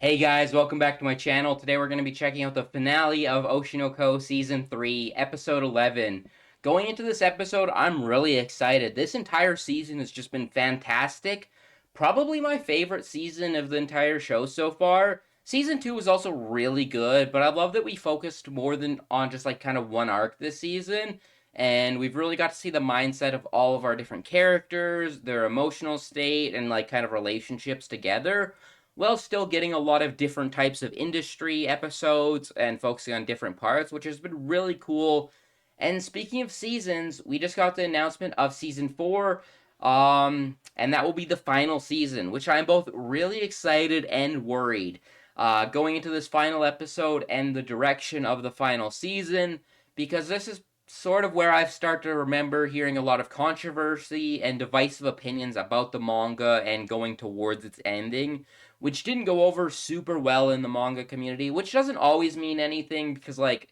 Hey guys, welcome back to my channel. Today we're going to be checking out the finale of Oshi no Ko Season 3, Episode 11. Going into this episode, I'm really excited. This entire season has just been fantastic. Probably my favorite season of the entire show so far. Season 2 was also really good, but I love that we focused more than on just like kind of one arc this season. And we've really got to see the mindset of all of our different characters, their emotional state, and like kind of relationships together, while still getting a lot of different types of industry episodes and focusing on different parts, which has been really cool. And speaking of seasons, we just got the announcement of season 4, and that will be the final season, which I'm both really excited and worried. Going into this final episode and the direction of the final season, because this is sort of where I've started to remember hearing a lot of controversy and divisive opinions about the manga and going towards its ending, which didn't go over super well in the manga community, which doesn't always mean anything because like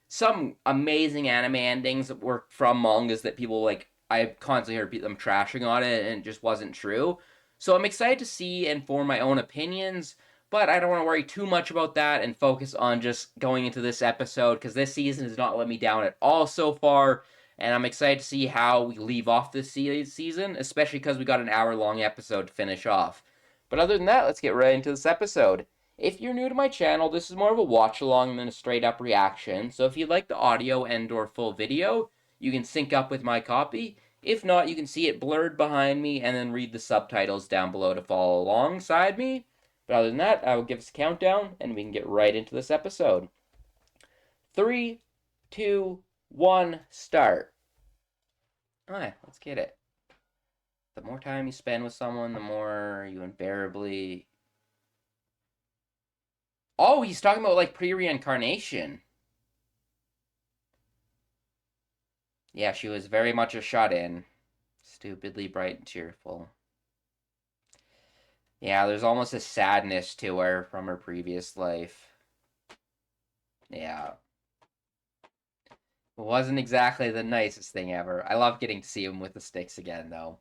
some amazing anime endings were from mangas that people like I constantly heard them trashing on it and it just wasn't true. So I'm excited to see and form my own opinions, but I don't want to worry too much about that and focus on just going into this episode because this season has not let me down at all so far. And I'm excited to see how we leave off this season, especially because we got an hour-long episode to finish off. But other than that, let's get right into this episode. If you're new to my channel, this is more of a watch along than a straight up reaction. So if you'd like the audio and or full video, you can sync up with my copy. If not, you can see it blurred behind me and then read the subtitles down below to follow alongside me. But other than that, I will give us a countdown and we can get right into this episode. 3, 2, 1, start. Alright, let's get it. The more time you spend with someone, the more you invariably. Oh, he's talking about like pre-reincarnation. Yeah, she was very much a shut-in. Stupidly bright and cheerful. Yeah, there's almost a sadness to her from her previous life. Yeah. It wasn't exactly the nicest thing ever. I love getting to see him with the sticks again, though.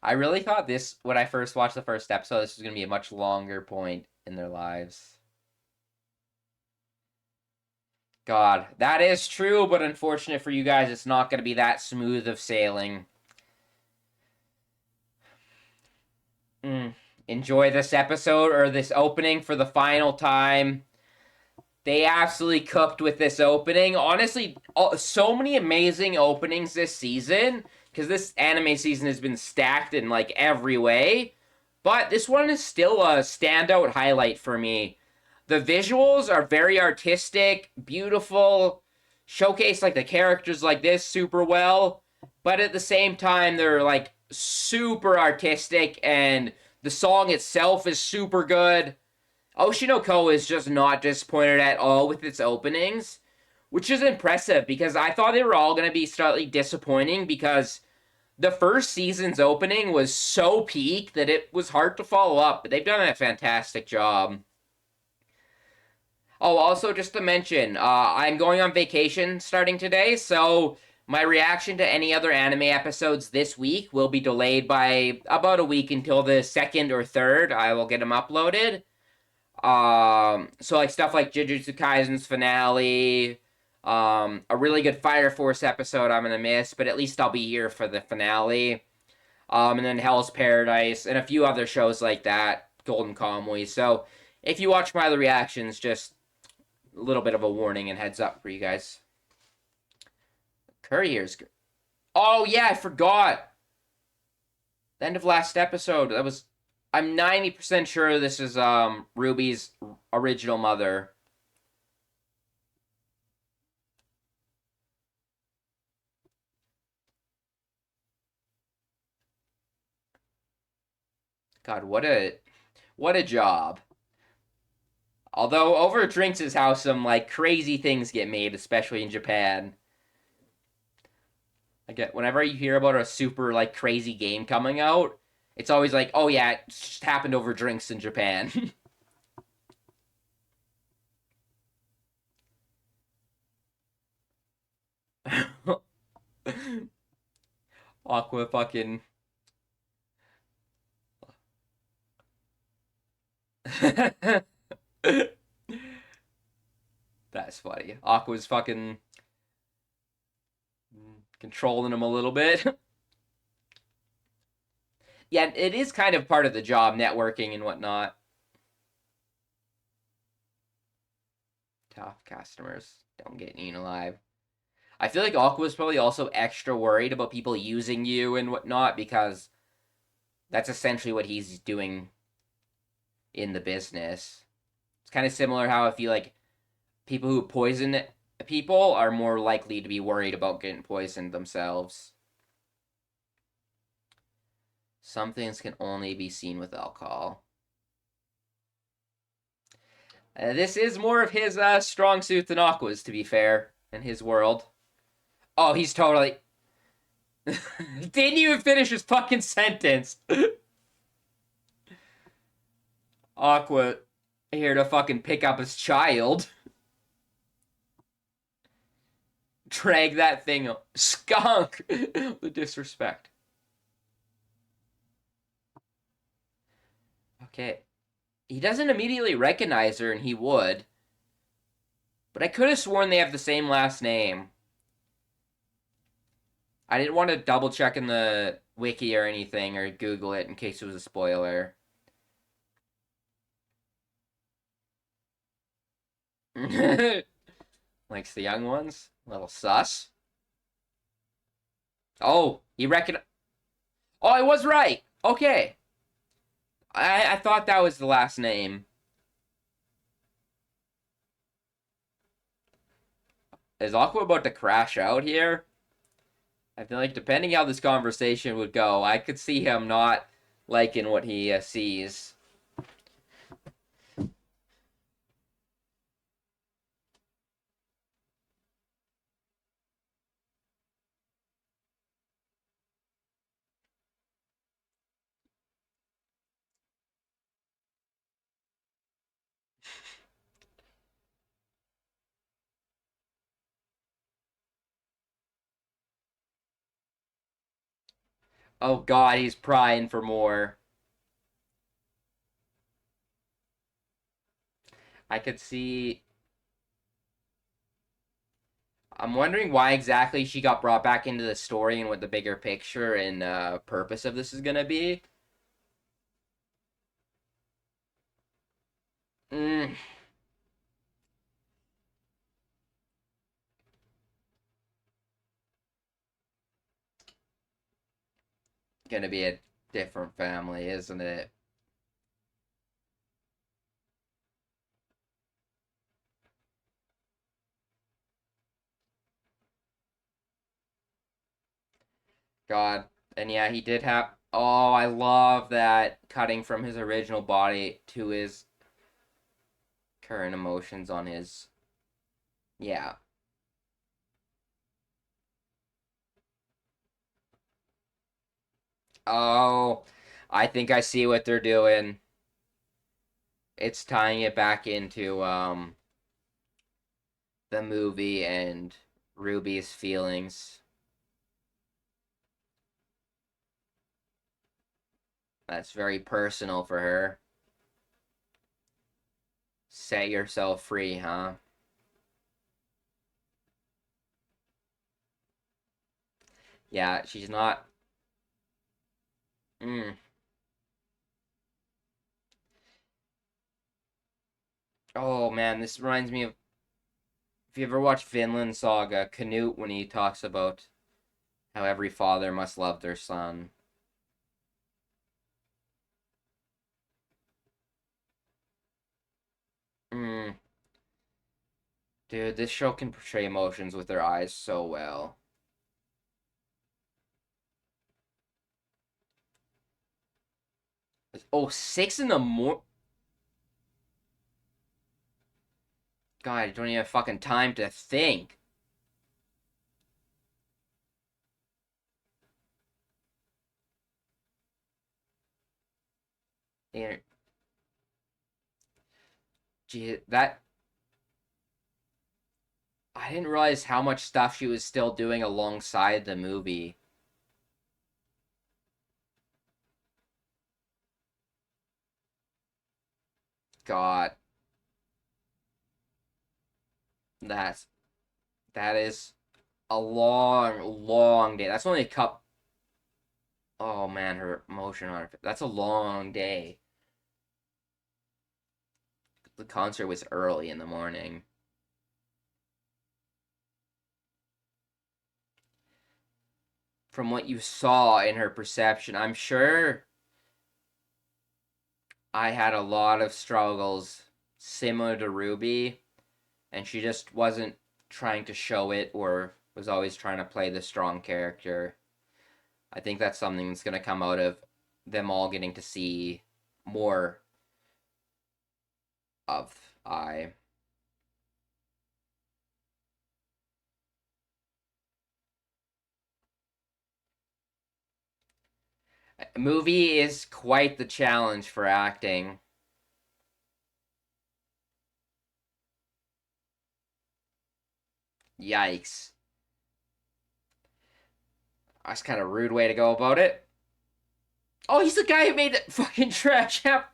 I really thought this, when I first watched the first episode, this was going to be a much longer point in their lives. God, that is true, but unfortunate for you guys, it's not going to be that smooth of sailing. Enjoy this episode or this opening for the final time. They absolutely cooked with this opening. Honestly, so many amazing openings this season because this anime season has been stacked in like every way. But this one is still a standout highlight for me. The visuals are very artistic, beautiful, showcase like the characters like this super well, but at the same time they're like super artistic and the song itself is super good. Oshi no Ko is just not disappointed at all with its openings, which is impressive because I thought they were all going to be slightly disappointing because the first season's opening was so peak that it was hard to follow up, but they've done a fantastic job. Oh, also just to mention, I'm going on vacation starting today, so my reaction to any other anime episodes this week will be delayed by about a week until the second or third. I will get them uploaded. So like stuff like Jujutsu Kaisen's finale, a really good Fire Force episode I'm gonna miss, but at least I'll be here for the finale. And then Hell's Paradise and a few other shows like that, Golden Kamuy. So if you watch my other reactions, just a little bit of a warning and heads up for you guys. Courier's. Oh yeah, I forgot. The end of last episode. That was. I'm 90% sure this is Ruby's original mother. God, what a job. Although over at Drinks' house, some like crazy things get made, especially in Japan. I get whenever you hear about a super like crazy game coming out, it's always like, oh yeah, it just happened over drinks in Japan. Aqua fucking. That's funny. Aqua's fucking controlling him a little bit. Yeah, it is kind of part of the job, networking and whatnot. Tough customers don't get eaten alive. I feel like Aqua's probably also extra worried about people using you and whatnot because that's essentially what he's doing in the business. It's kind of similar how I feel like people who poison people are more likely to be worried about getting poisoned themselves. Some things can only be seen with alcohol. This is more of his strong suit than Aqua's, to be fair, in his world. Oh, he's totally... Didn't even finish his fucking sentence. Aqua here to fucking pick up his child. Drag that thing up. Skunk! The disrespect. Okay. He doesn't immediately recognize her, and he would. But I could have sworn they have the same last name. I didn't want to double check in the wiki or anything, or Google it in case it was a spoiler. Likes the young ones. A little sus. Oh, he reckoned. Oh, I was right. Okay. I thought that was the last name. Is Aqua about to crash out here? I feel like depending how this conversation would go, I could see him not liking what he sees. Oh god, he's prying for more. I could see... I'm wondering why exactly she got brought back into the story and what the bigger picture and purpose of this is gonna be. Mm, gonna be a different family, isn't it? God. And yeah, he did have... Oh, I love that cutting from his original body to his current emotions on his... Yeah. Oh, I think I see what they're doing. It's tying it back into the movie and Ruby's feelings. That's very personal for her. Set yourself free, huh? Yeah, she's not. Mm. Oh man, this reminds me of if you ever watch Vinland Saga, Canute when he talks about how every father must love their son. Mm. Dude, this show can portray emotions with their eyes so well. Oh, 6 in the morning. God, I don't even have fucking time to think. Gee, that I didn't realize how much stuff she was still doing alongside the movie. God, that's that is a long, long day. That's only a cup. Oh man, her motion on her. That's a long day. The concert was early in the morning. From what you saw in her perception, I'm sure I had a lot of struggles similar to Ruby, and she just wasn't trying to show it or was always trying to play the strong character. I think that's something that's going to come out of them all getting to see more of I. Movie is quite the challenge for acting. Yikes. That's kind of a rude way to go about it. Oh, he's the guy who made that fucking trash app.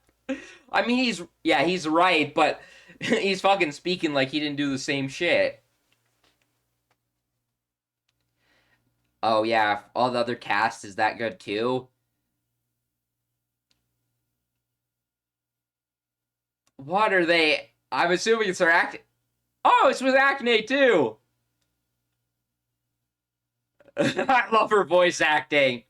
I mean, he's right, but he's fucking speaking like he didn't do the same shit. Oh yeah, all the other cast is that good too. What are they? I'm assuming it's her act. Oh, it's with Acne too. I love her voice acting.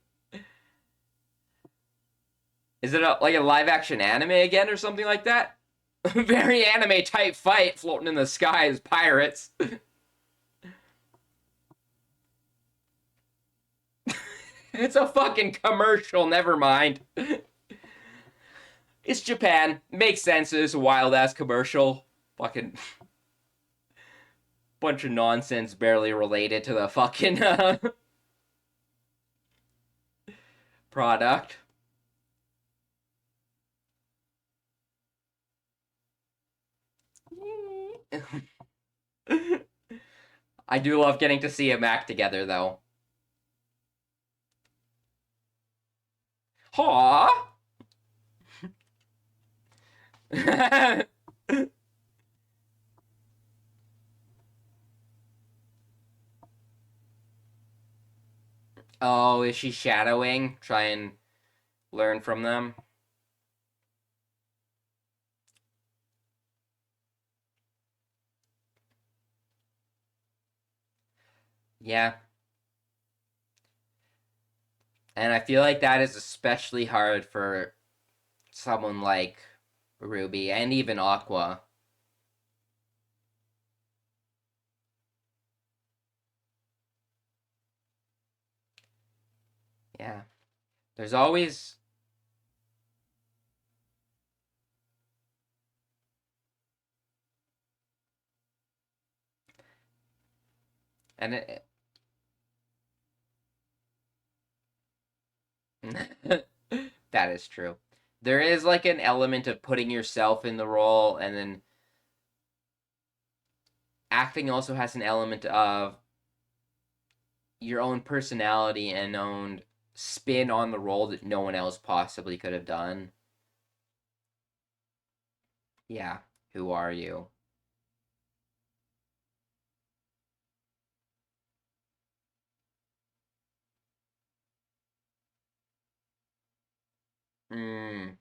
Is it like a live action anime again or something like that? Very anime type fight floating in the sky as pirates. It's a fucking commercial, never mind. It's Japan. Makes sense. It's a wild ass commercial. Fucking bunch of nonsense barely related to the fucking product. I do love getting to see them act together though. Haw! Oh, is she shadowing? Try and learn from them? Yeah. And I feel like that is especially hard for someone like Ruby and even Aqua. Yeah. There's always. And that is true. There is like an element of putting yourself in the role, and then acting also has an element of your own personality and own spin on the role that no one else possibly could have done. Yeah, who are you? Hmm.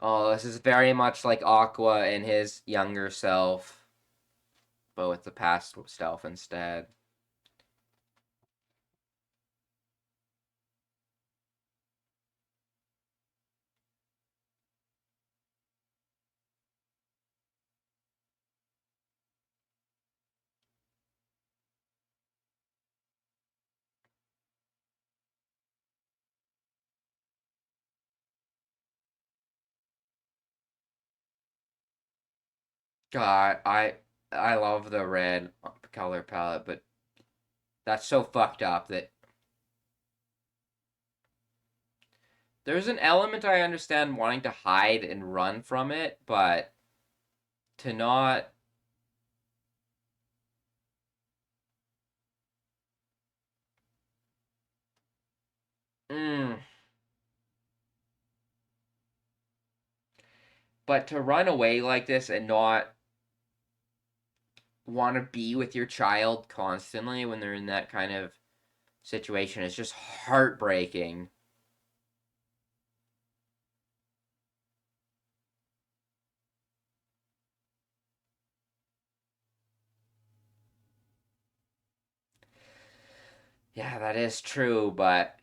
Oh, this is very much like Aqua and his younger self, but with the past self instead. God, I love the red color palette, but that's so fucked up that there's an element I understand wanting to hide and run from it, but to not. Mm, But to run away like this and not want to be with your child constantly when they're in that kind of situation is just heartbreaking. Yeah, that is true, but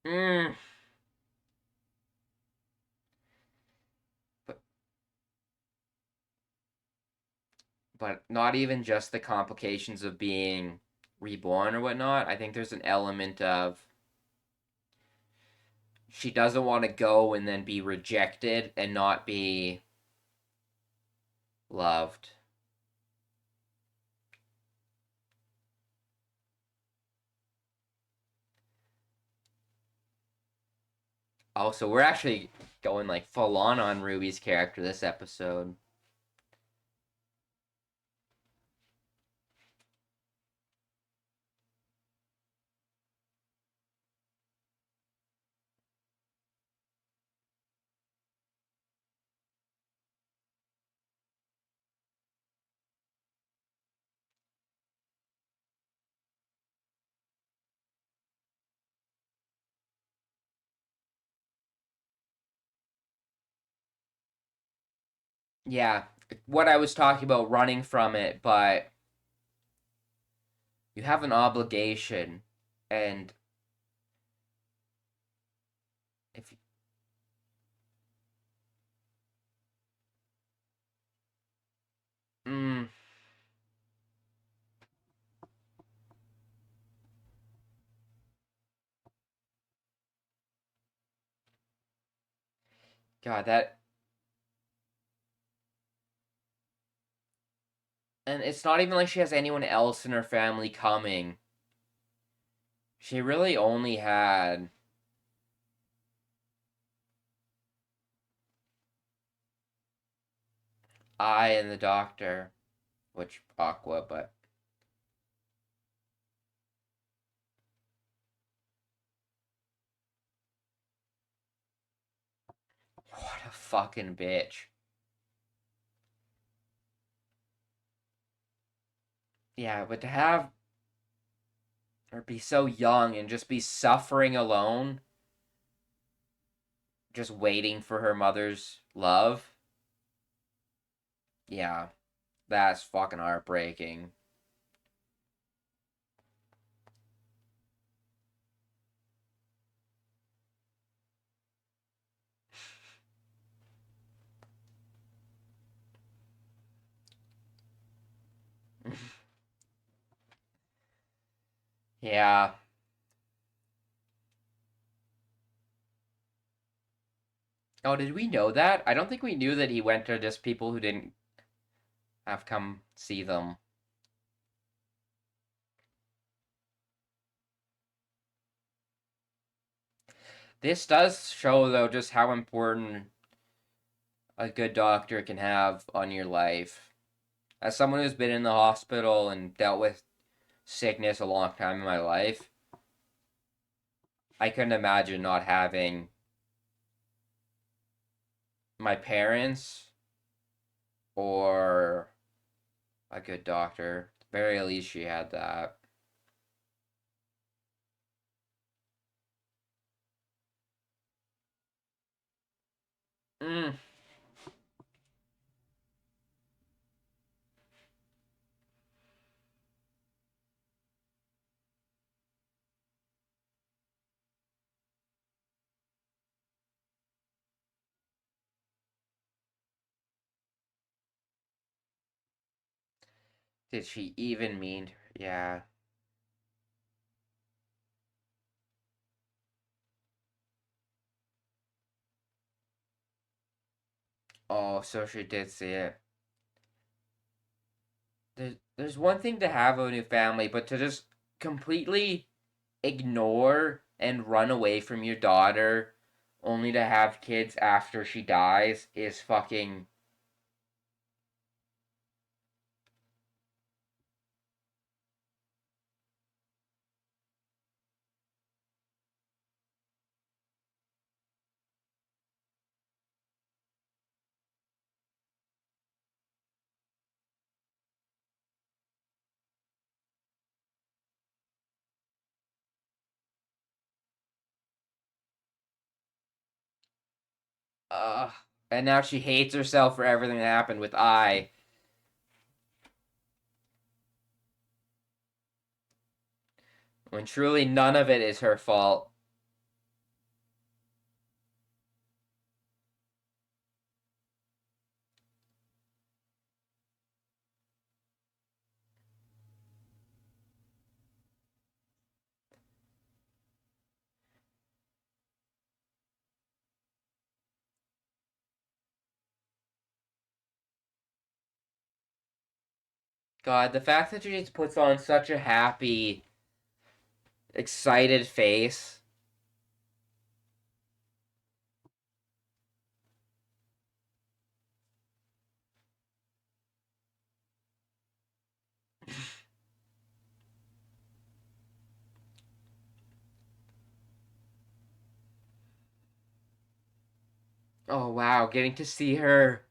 mm, but not even just the complications of being reborn or whatnot. I think there's an element of she doesn't want to go and then be rejected and not be loved. Oh, so we're actually going like full on Ruby's character this episode. Yeah, what I was talking about running from it, but you have an obligation, and if mm, God, that and it's not even like she has anyone else in her family coming. She really only had I and the doctor, which Aqua, but what a fucking bitch. Yeah, but to have her be so young and just be suffering alone, just waiting for her mother's love. Yeah, that's fucking heartbreaking. Yeah. Oh, did we know that? I don't think we knew that he went to just people who didn't have come see them. This does show, though, just how important a good doctor can have on your life. As someone who's been in the hospital and dealt with sickness a long time in my life, I couldn't imagine not having my parents or a good doctor. At the very least, she had that. Mm. Did she even mean? Yeah. Oh, so she did see it. There's one thing to have a new family, but to just completely ignore and run away from your daughter only to have kids after she dies is fucking Uh, and now she hates herself for everything that happened with I. When truly none of it is her fault. God, the fact that she just puts on such a happy, excited face. Oh wow, getting to see her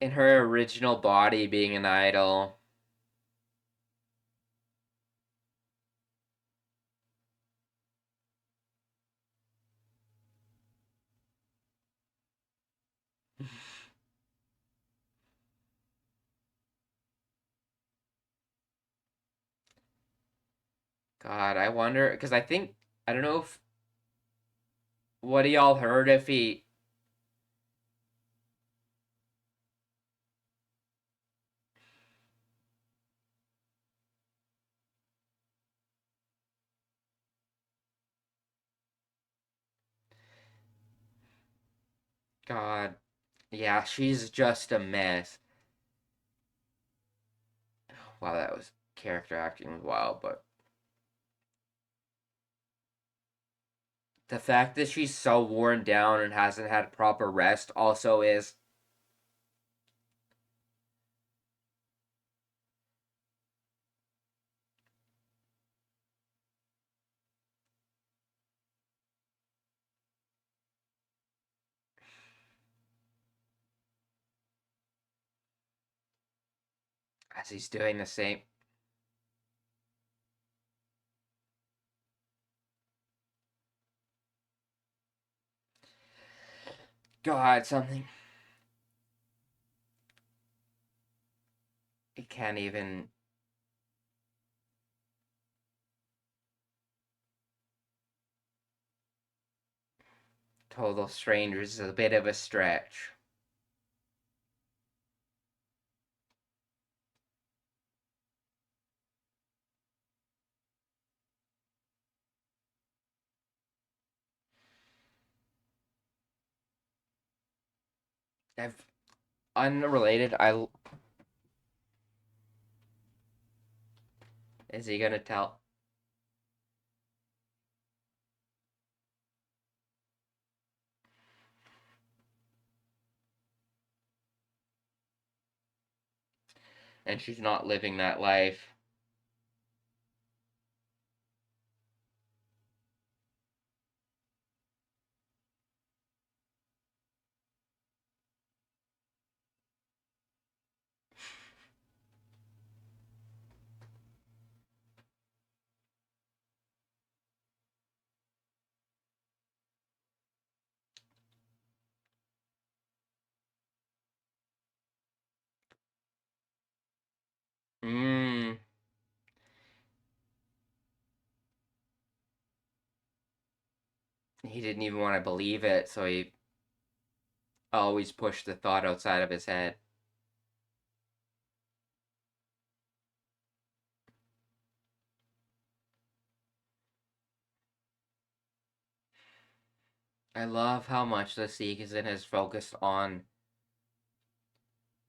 in her original body being an idol. God, I wonder because I don't know if what y'all heard if he. God, yeah, she's just a mess. Wow, that was character acting was wild, but the fact that she's so worn down and hasn't had proper rest also is. As he's doing the same. God, something. He can't even. Total strangers is a bit of a stretch. I've unrelated. I is he gonna tell? And she's not living that life. Mmm. He didn't even want to believe it, so he always pushed the thought outside of his head. I love how much the season has focused on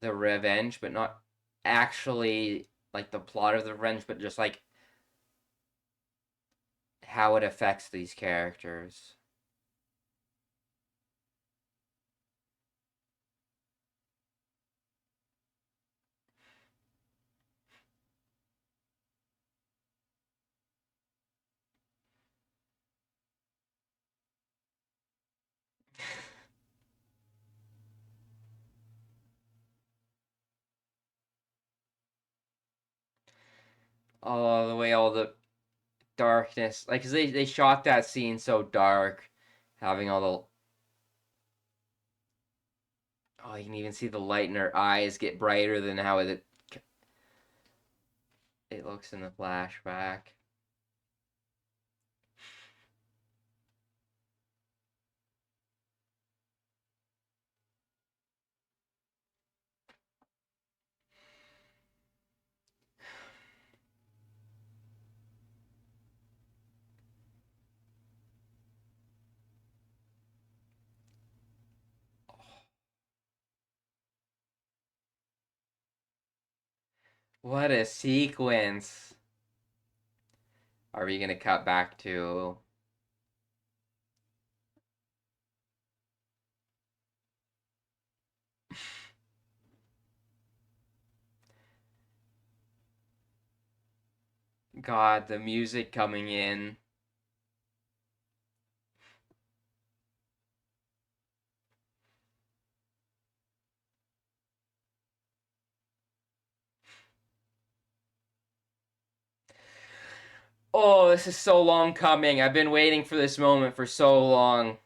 the revenge, but not actually like the plot of the revenge, but just like how it affects these characters. All the way, all the darkness, like 'cause they shot that scene so dark, having all Oh, you can even see the light in her eyes get brighter than how it looks in the flashback. What a sequence. Are we gonna cut back to God, the music coming in? Oh, this is so long coming. I've been waiting for this moment for so long.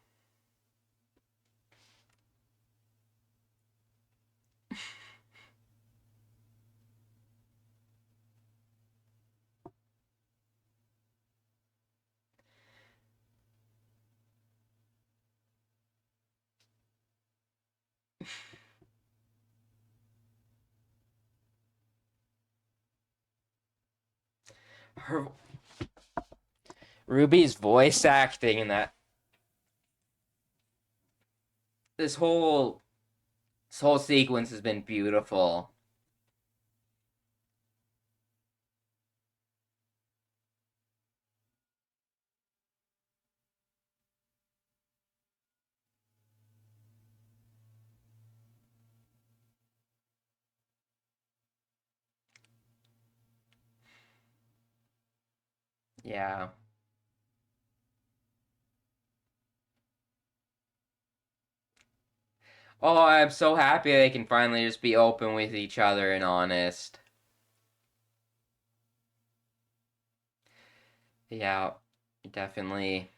Her Ruby's voice acting in that this whole this whole sequence has been beautiful. Yeah. Oh, I'm so happy they can finally just be open with each other and honest. Yeah, definitely.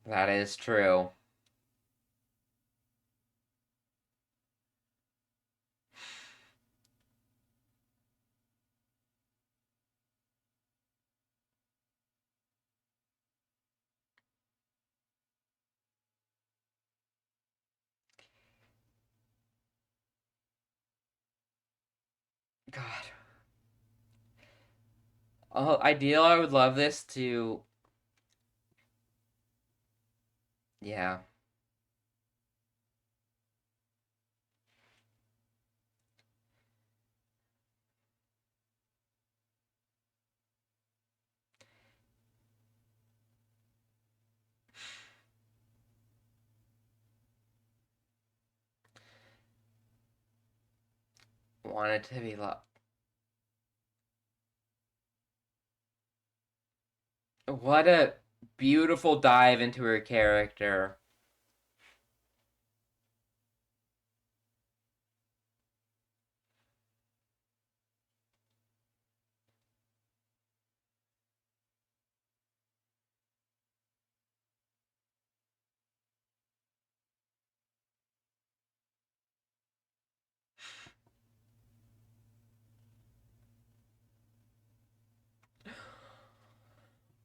That is true. God. Oh, ideal. I would love this to. Yeah. Want it to be love. What a beautiful dive into her character.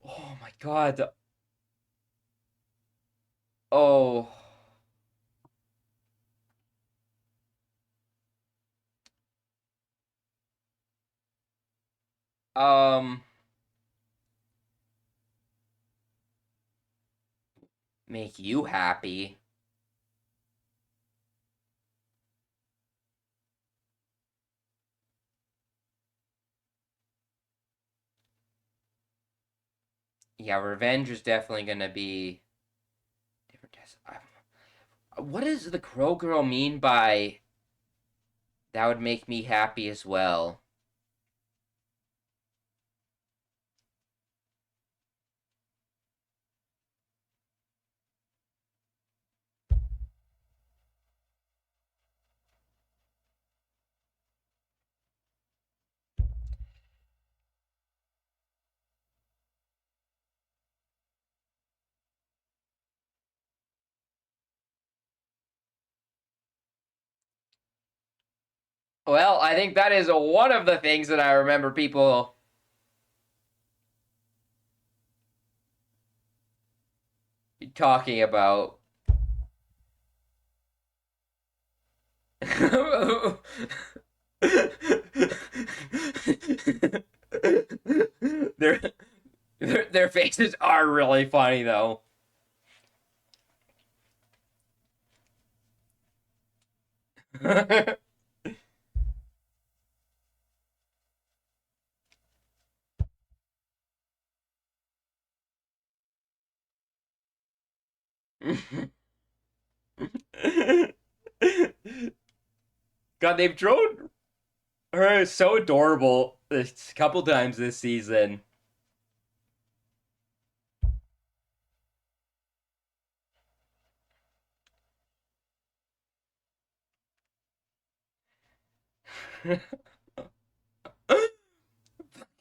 Oh my god. Oh. Um. Make you happy. Yeah, revenge is definitely gonna be different. What does the Crow Girl mean by that would make me happy as well? Well, I think that is one of the things that I remember people talking about. their, their faces are really funny though. God, they've drawn her so adorable a couple times this season.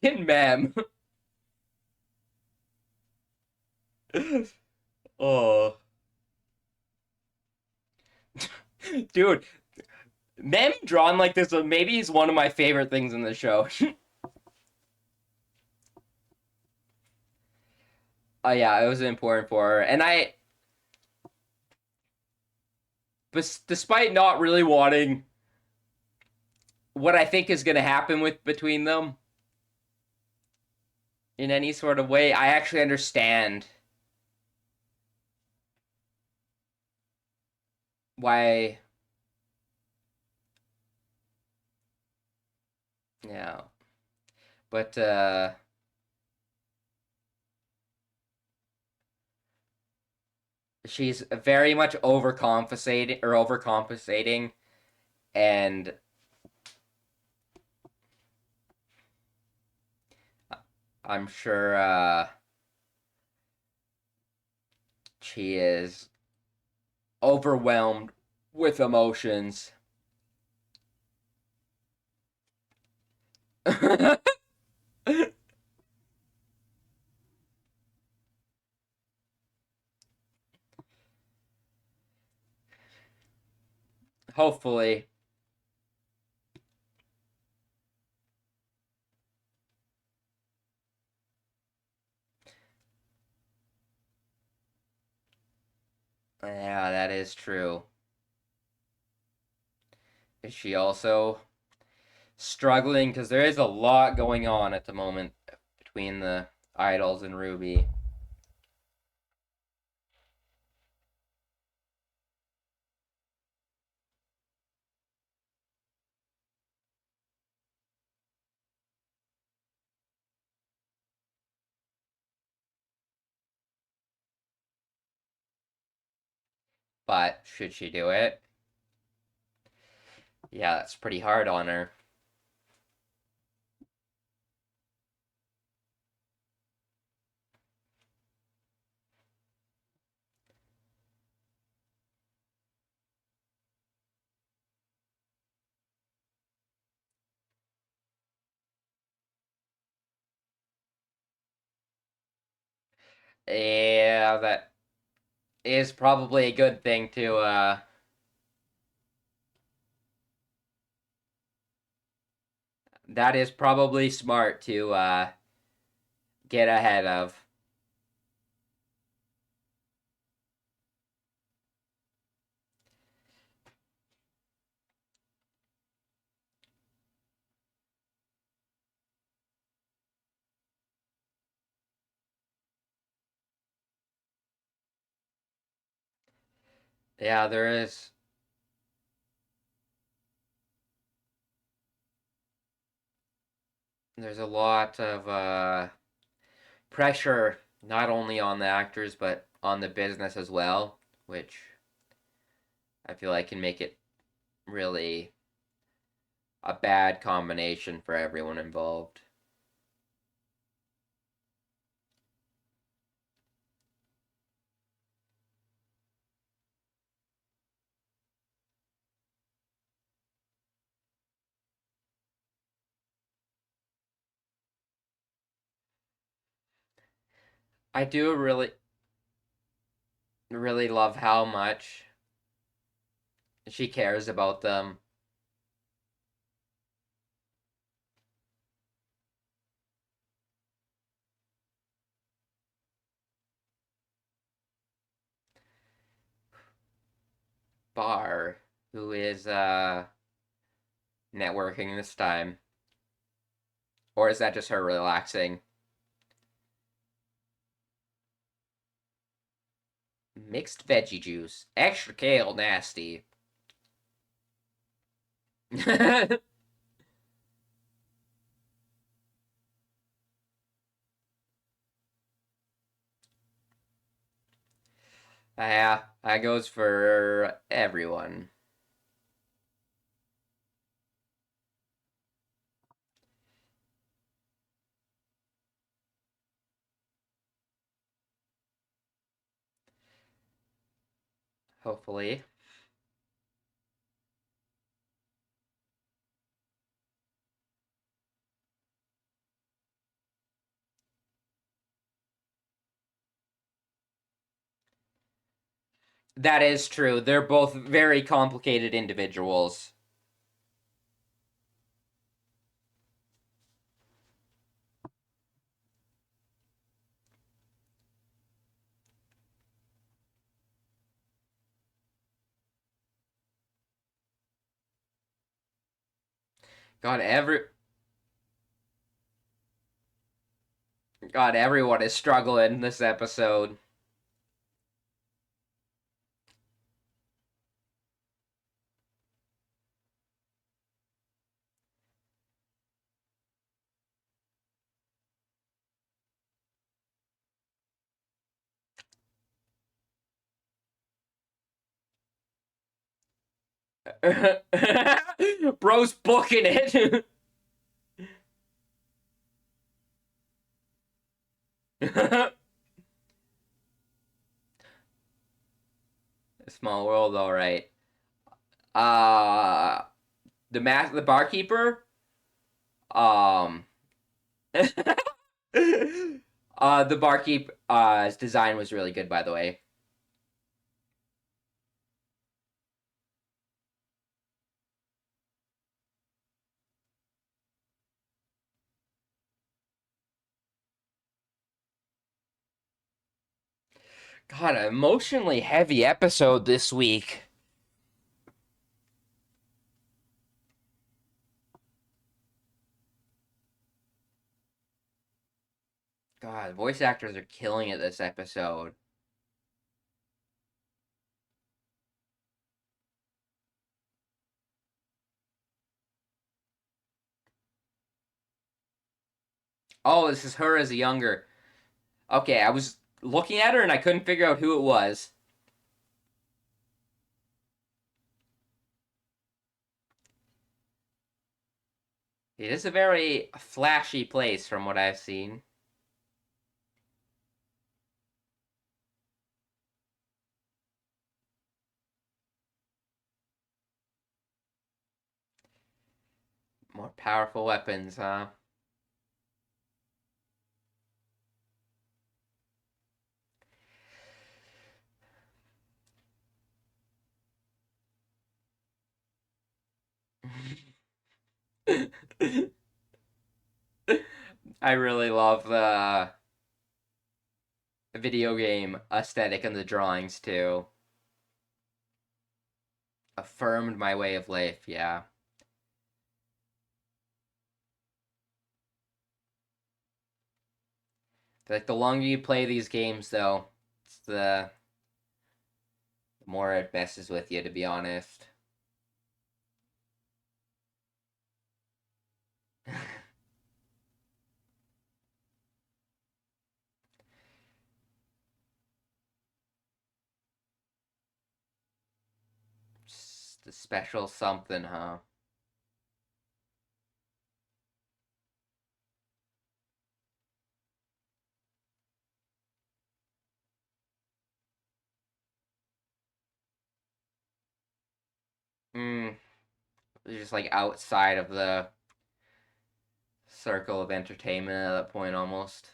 In ma'am. Oh, dude, ma'am drawn like this maybe is one of my favorite things in the show. Oh yeah, it was important for her, and but despite not really wanting what I think is going to happen with between them in any sort of way, I actually understand why. Yeah, but she's very much overcompensating, and I'm sure she is overwhelmed with emotions. Hopefully. Yeah, that is true. Is she also struggling? Because there is a lot going on at the moment between the idols and Ruby. But should she do it? Yeah, that's pretty hard on her. Yeah, that is probably a good thing to that is probably smart to get ahead of. Yeah, there's a lot of pressure not only on the actors but on the business as well, which I feel like can make it really a bad combination for everyone involved. I do really love how much she cares about them. bar who is networking this time. Or is that just her relaxing? Mixed veggie juice. Extra kale nasty. Yeah, that goes for everyone. Hopefully. That is true. They're both very complicated individuals. God, everyone is struggling this episode. Bro's booking it. Small world, all right. Uh the barkeeper. Um, the barkeep his design was really good, by the way. God, an emotionally heavy episode this week. God, voice actors are killing it this episode. Oh, this is her as a younger. Okay, I was looking at her and I couldn't figure out who it was. It is a very flashy place from what I've seen. More powerful weapons, huh? I really love the video game aesthetic and the drawings too. Affirmed my way of life, yeah. Like the longer you play these games, though, it's the more it messes with you, to be honest. Just the special something, huh? Hmm. Just like outside of the circle of entertainment at that point, almost.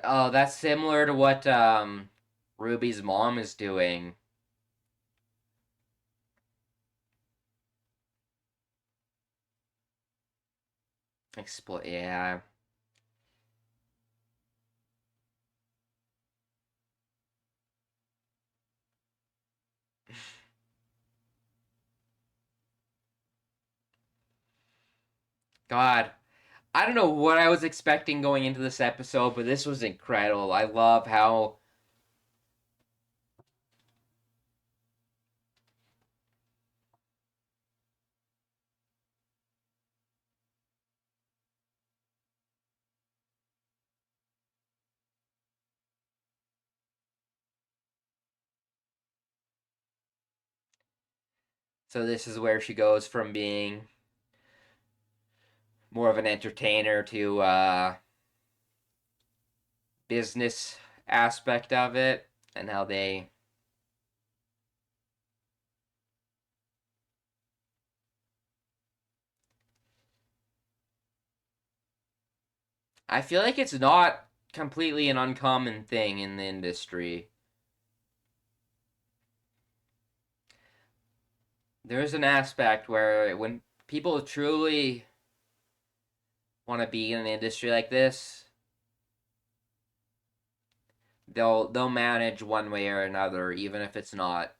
Oh, that's similar to what Ruby's mom is doing. Yeah. God, I don't know what I was expecting going into this episode, but this was incredible. I love how. So this is where she goes from being more of an entertainer to business aspect of it, and how they. I feel like it's not completely an uncommon thing in the industry. There's an aspect where when people truly want to be in an industry like this, they'll manage one way or another, even if it's not.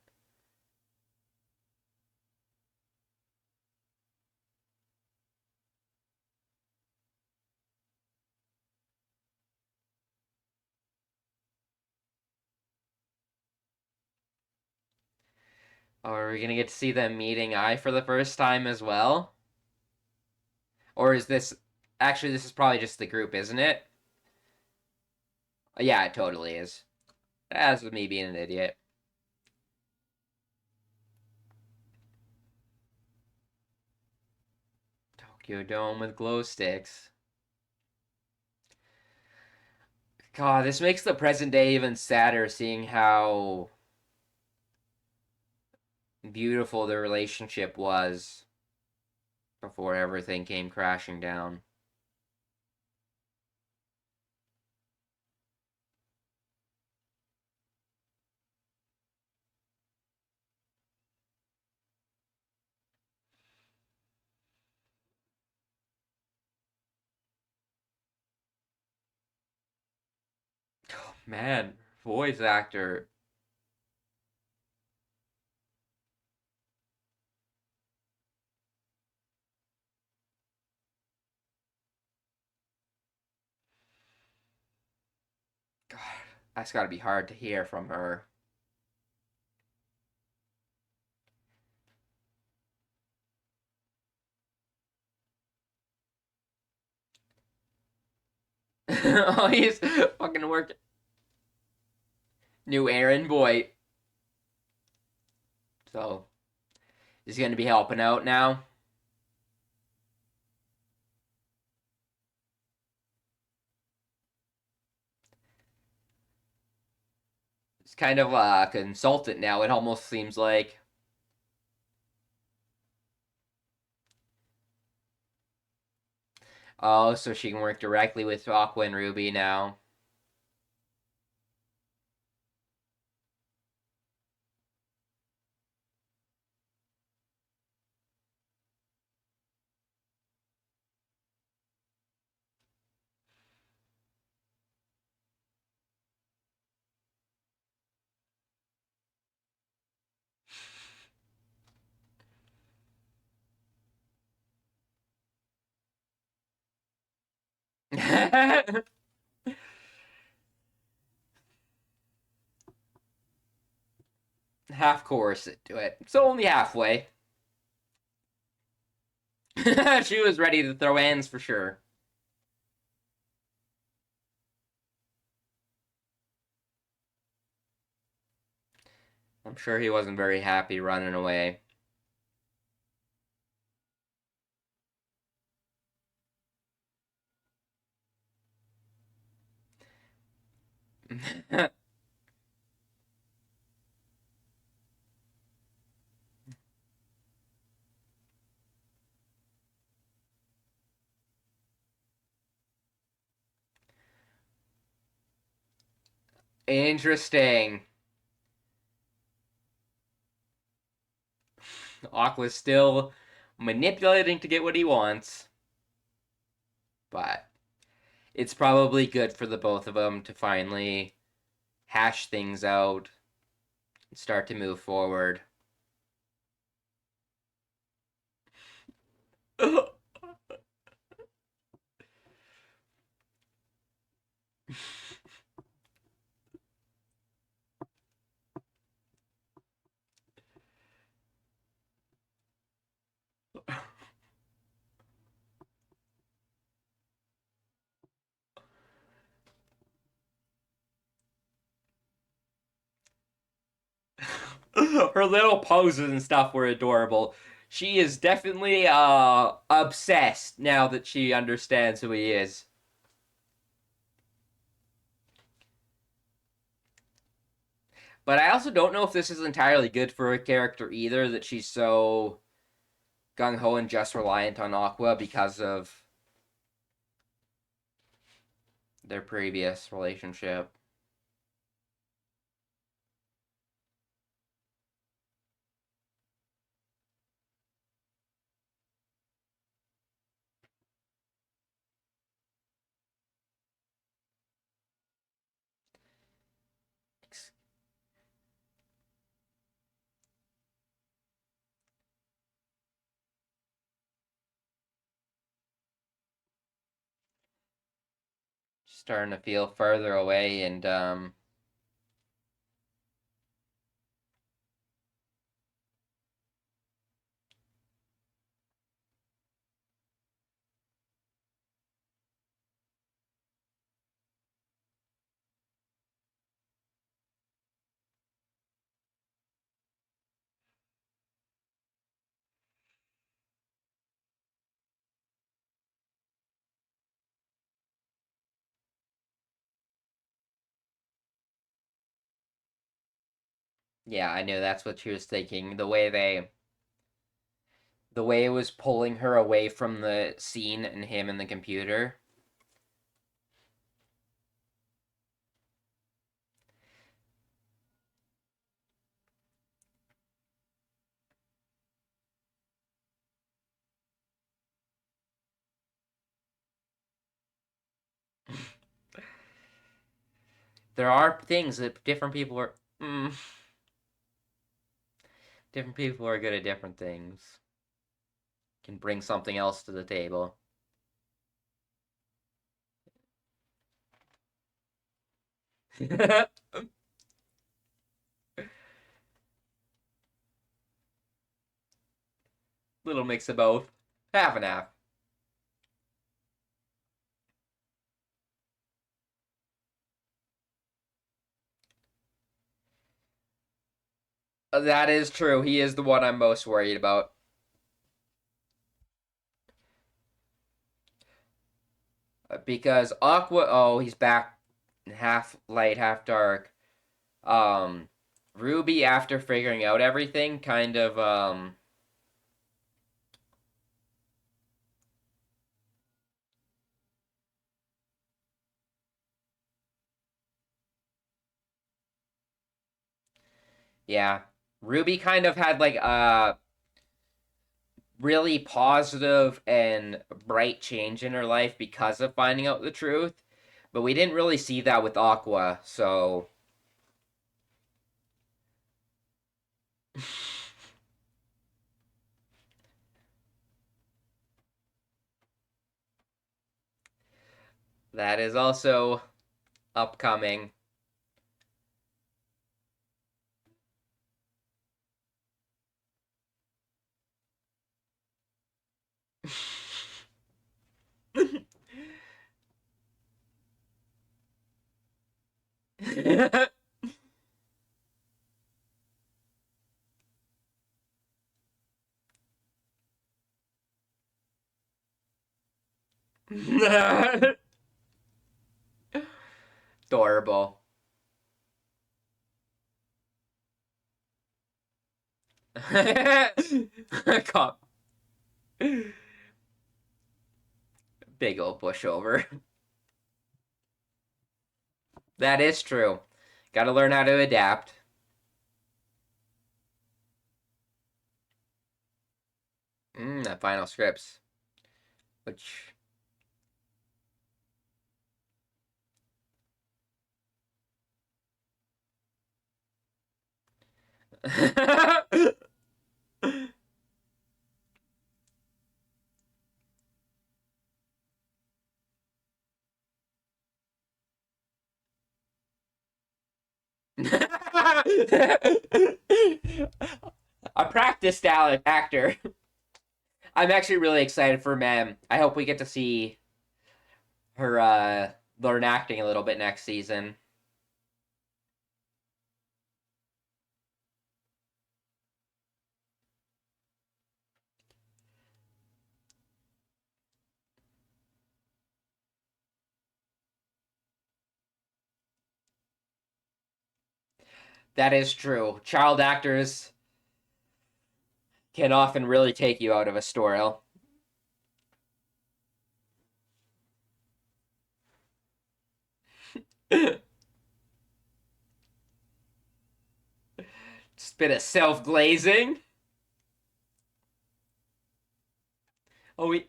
Are we gonna get to see them meeting I for the first time as well? Or is this actually this is probably just the group, isn't it? Yeah, it totally is. As with me being an idiot. Tokyo Dome with glow sticks. God, this makes the present day even sadder seeing how beautiful the relationship was before everything came crashing down. Man, voice actor. God, that's got to be hard to hear from her. Oh, he's fucking working. New errand boy. So he's going to be helping out now. He's kind of a consultant now, it almost seems like. Oh, so she can work directly with Aqua and Ruby now. Half course into it. So only halfway. She was ready to throw hands for sure. I'm sure he wasn't very happy running away. Interesting. Aqua's still manipulating to get what he wants. But it's probably good for the both of them to finally hash things out and start to move forward. Her little poses and stuff were adorable. She is definitely obsessed now that she understands who he is. But I also don't know if this is entirely good for her character either, that she's so gung ho and just reliant on Aqua because of their previous relationship. Starting to feel further away, and yeah, I knew that's what she was thinking. The way it was pulling her away from the scene and him and the computer. There are things that different people are good at different things. Can bring something else to the table. Little mix of both. Half and half. That is true. He is the one I'm most worried about. Because Aqua, oh, he's back half light, half dark. Um, Ruby, after figuring out everything, kind of, yeah. Ruby kind of had like a really positive and bright change in her life because of finding out the truth. But we didn't really see that with Aqua, so that is also upcoming. Adorable. Cop. Big old pushover. That is true. Gotta learn how to adapt. That final scripts. Which A practiced actor. I'm actually really excited for Mem. I hope we get to see her learn acting a little bit next season. That is true. Child actors can often really take you out of a story. Just a bit of self glazing. Oh, we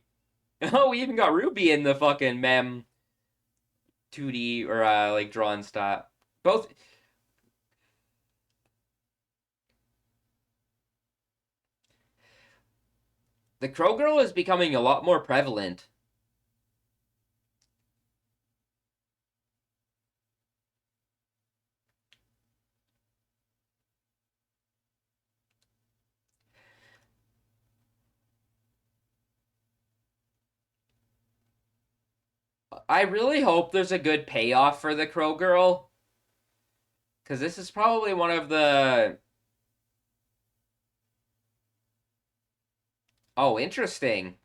we even got Ruby in the fucking mem 2D or like drawn style. Both. The Crow Girl is becoming a lot more prevalent. I really hope there's a good payoff for the Crow Girl, because this is probably one of the. Oh, interesting.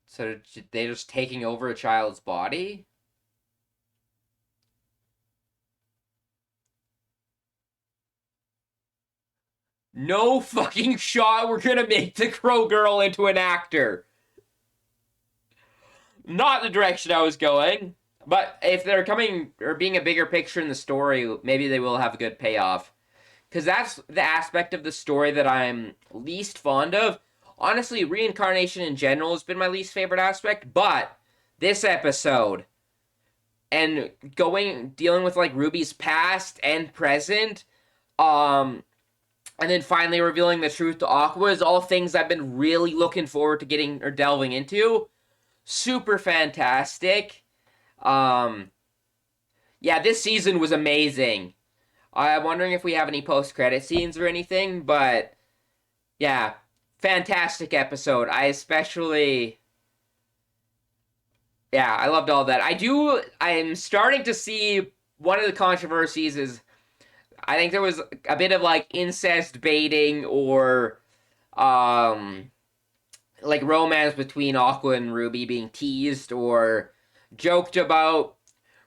So they're just taking over a child's body? No fucking shot we're gonna make the Crow Girl into an actor. Not the direction I was going. But if they're coming or being a bigger picture in the story, maybe they will have a good payoff. Because that's the aspect of the story that I'm least fond of. Honestly, reincarnation in general has been my least favorite aspect, but this episode and dealing with like Ruby's past and present, um, and then finally revealing the truth to Aqua is all things I've been really looking forward to getting or delving into. Super fantastic. Um, yeah, this season was amazing. I'm wondering if we have any post-credit scenes or anything, but yeah, fantastic episode. Yeah, I loved all that. I'm starting to see one of the controversies is I think there was a bit of like incest baiting or um like romance between Aqua and Ruby being teased or joked about,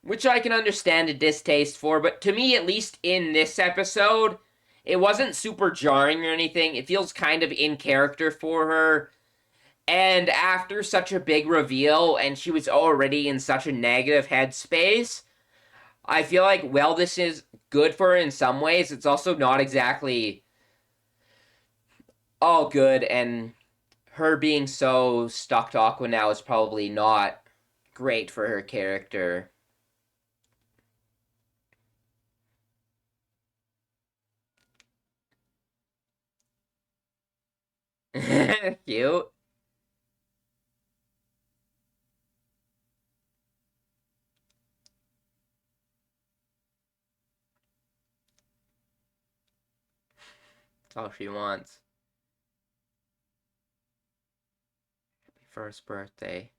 which I can understand a distaste for, but to me, at least in this episode, it wasn't super jarring or anything. It feels kind of in character for her. And after such a big reveal, and she was already in such a negative headspace, I feel like, well, this is good for her in some ways. It's also not exactly all good, and her being so stuck to Aqua now is probably not great for her character. Cute. That's all she wants. First birthday.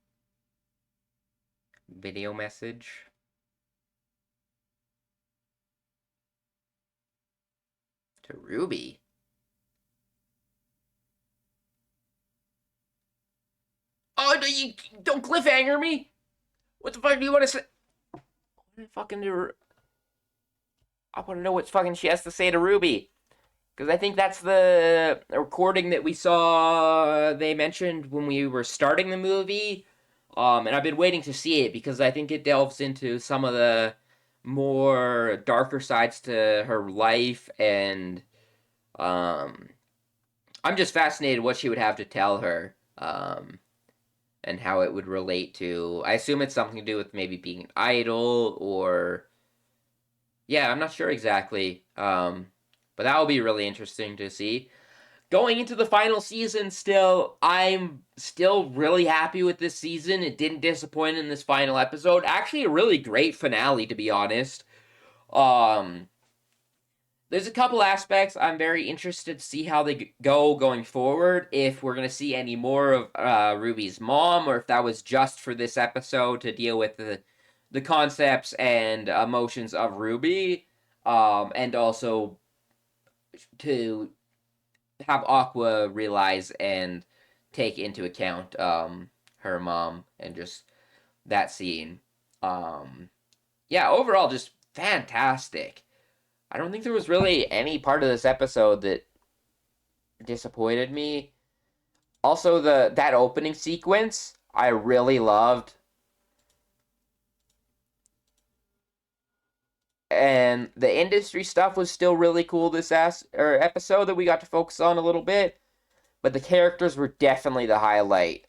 Video message. To Ruby. Oh, you don't cliffhanger me! What the fuck do you want to say? Fucking do. I want to know what fucking she has to say to Ruby. Because I think that's the recording that we saw they mentioned when we were starting the movie. And I've been waiting to see it because I think it delves into some of the more darker sides to her life, and um, I'm just fascinated what she would have to tell her. and how it would relate to. I assume it's something to do with maybe being an idol or yeah, I'm not sure exactly. But that will be really interesting to see. Going into the final season, still, I'm still really happy with this season. It didn't disappoint in this final episode. Actually, a really great finale, to be honest. Um, there's a couple aspects I'm very interested to see how they go going forward. If we're gonna see any more of Ruby's mom, or if that was just for this episode to deal with the concepts and emotions of Ruby, and also to have Aqua realize and take into account her mom and just that scene. Yeah, overall just fantastic. I don't think there was really any part of this episode that disappointed me. Also, the that opening sequence I really loved, and the industry stuff was still really cool this episode that we got to focus on a little bit. But the characters were definitely the highlight.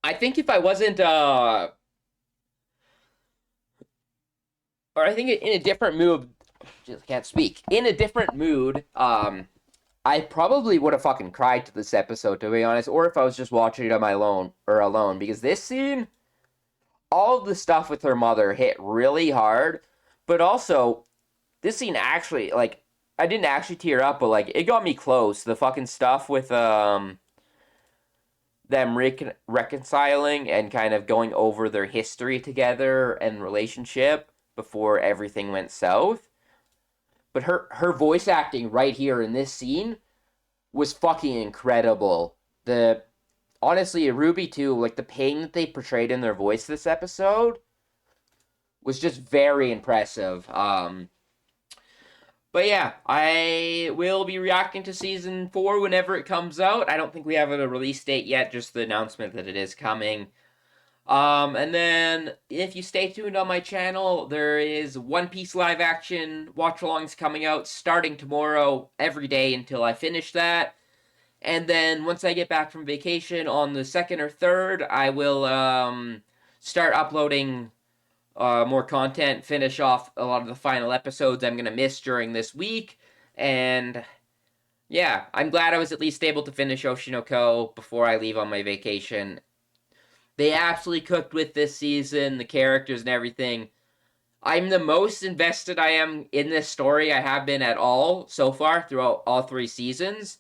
I think if I wasn't, or I think in a different mood, just can't speak. In a different mood, I probably would have fucking cried to this episode, to be honest, or if I was just watching it on my own or alone, because this scene, all of the stuff with her mother hit really hard, but also this scene actually, like, I didn't actually tear up, but like it got me close. The fucking stuff with them reconciling and kind of going over their history together and relationship before everything went south. But her voice acting right here in this scene was fucking incredible. The honestly, Ruby too, like the pain that they portrayed in their voice this episode was just very impressive. But yeah, I will be reacting to season 4 whenever it comes out. I don't think we have a release date yet, just the announcement that it is coming. And then if you stay tuned on my channel, there is One Piece live action watch-alongs coming out starting tomorrow every day until I finish that. And then once I get back from vacation on the 2nd or 3rd, I will start uploading more content, finish off a lot of the final episodes I'm going to miss during this week. And yeah, I'm glad I was at least able to finish Oshinoko before I leave on my vacation. They absolutely cooked with this season, the characters and everything. I'm the most invested I am in this story I have been at all so far throughout all 3 seasons.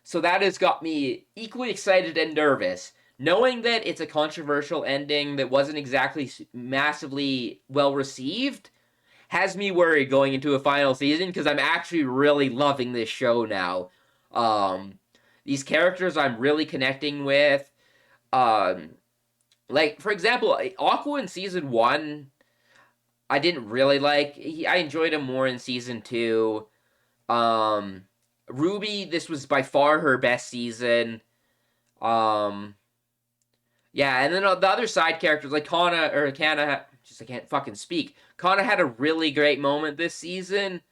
So that has got me equally excited and nervous. Knowing that it's a controversial ending that wasn't exactly massively well received has me worried going into a final season because I'm actually really loving this show now. These characters I'm really connecting with. Like, for example, Aqua in season 1, I didn't really like. I enjoyed him more in season 2. Ruby, this was by far her best season. Um, yeah, and then the other side characters like Kana, just I can't fucking speak. Kana had a really great moment this season.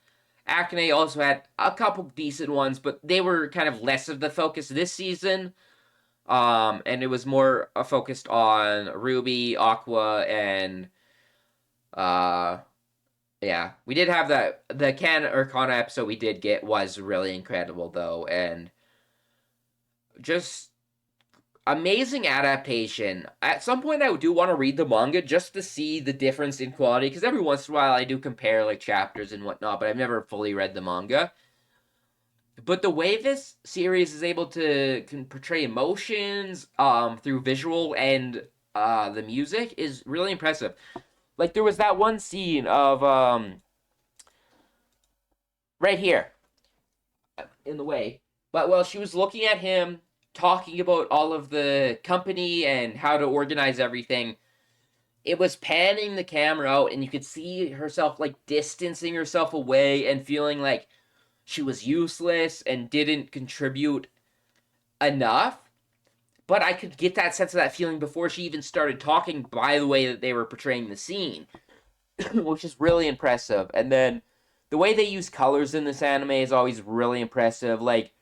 Akane also had a couple decent ones, but they were kind of less of the focus this season. And it was more focused on Ruby, Aqua, and uh, yeah, we did have the Kana episode we did get was really incredible though, and just amazing adaptation. At some point, I do want to read the manga just to see the difference in quality, because every once in a while I do compare like chapters and whatnot, but I've never fully read the manga. But the way this series is able to can portray emotions through visual and the music is really impressive. Like there was that one scene of right here in the way, but while she was looking at him talking about all of the company and how to organize everything, it was panning the camera out and you could see herself like distancing herself away and feeling like she was useless and didn't contribute enough. But I could get that sense of that feeling before she even started talking by the way that they were portraying the scene, which is really impressive. And then the way they use colors in this anime is always really impressive. Like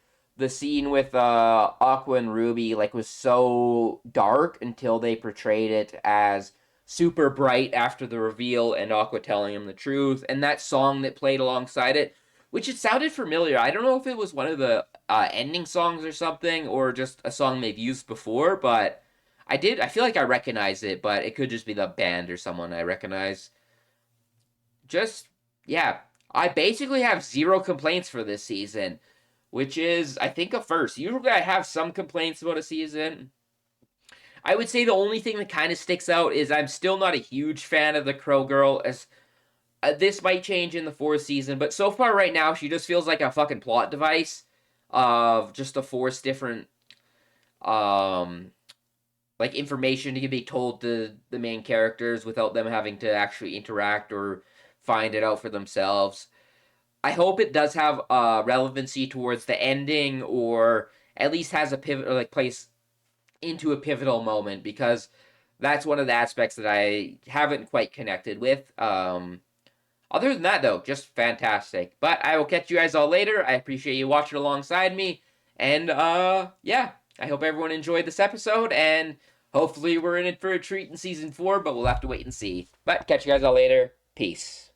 the scene with Aqua and Ruby like was so dark until they portrayed it as super bright after the reveal and Aqua telling him the truth, and that song that played alongside it, which it sounded familiar. I don't know if it was one of the ending songs or something, or just a song they've used before, but I feel like I recognize it, but it could just be the band or someone I recognize. Just, yeah, I basically have zero complaints for this season, which is, I think, a first. Usually I have some complaints about a season. I would say the only thing that kind of sticks out is I'm still not a huge fan of the Crow Girl. As this might change in the fourth season, but so far right now she just feels like a fucking plot device of just to force different um like information to be told to the main characters without them having to actually interact or find it out for themselves. I hope it does have relevancy towards the ending, or at least has a pivot, or like place into a pivotal moment, because that's one of the aspects that I haven't quite connected with. Other than that, though, just fantastic. But I will catch you guys all later. I appreciate you watching alongside me. And, yeah, I hope everyone enjoyed this episode. And hopefully we're in it for a treat in season 4, but we'll have to wait and see. But catch you guys all later. Peace.